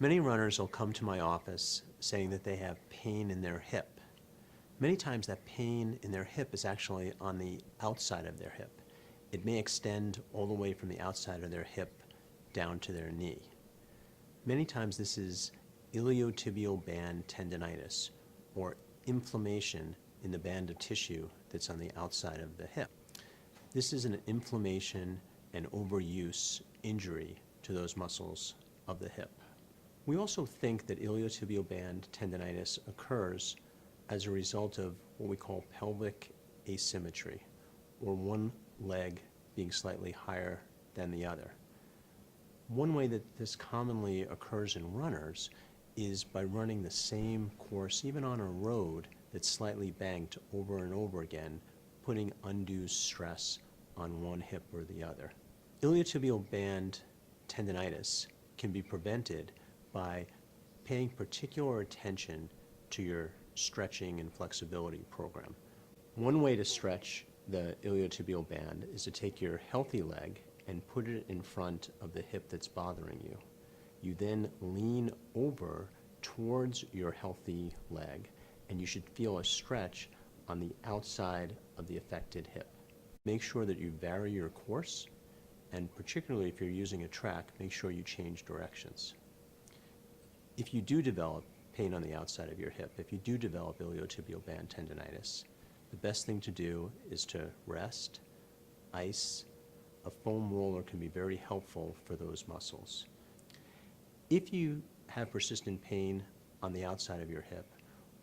Many runners will come to my office saying that they have pain in their hip. Many times that pain in their hip is actually on the outside of their hip. It may extend all the way from the outside of their hip down to their knee. Many times this is iliotibial band tendinitis, or inflammation in the band of tissue that's on the outside of the hip. This is an inflammation and overuse injury to those muscles of the hip. We also think that iliotibial band tendinitis occurs as a result of what we call pelvic asymmetry, or one leg being slightly higher than the other. One way that this commonly occurs in runners is by running the same course, even on a road that's slightly banked over and over again, putting undue stress on one hip or the other. Iliotibial band tendinitis can be prevented by paying particular attention to your stretching and flexibility program. One way to stretch the iliotibial band is to take your healthy leg and put it in front of the hip that's bothering you. You then lean over towards your healthy leg, and you should feel a stretch on the outside of the affected hip. Make sure that you vary your course, and particularly if you're using a track, make sure you change directions. If you do develop pain on the outside of your hip, if you do develop iliotibial band tendinitis, the best thing to do is to rest, ice. A foam roller can be very helpful for those muscles. If you have persistent pain on the outside of your hip,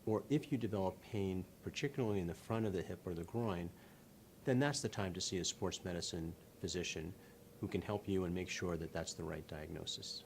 or if you develop pain particularly in the front of the hip or the groin, then that's the time to see a sports medicine physician who can help you and make sure that that's the right diagnosis.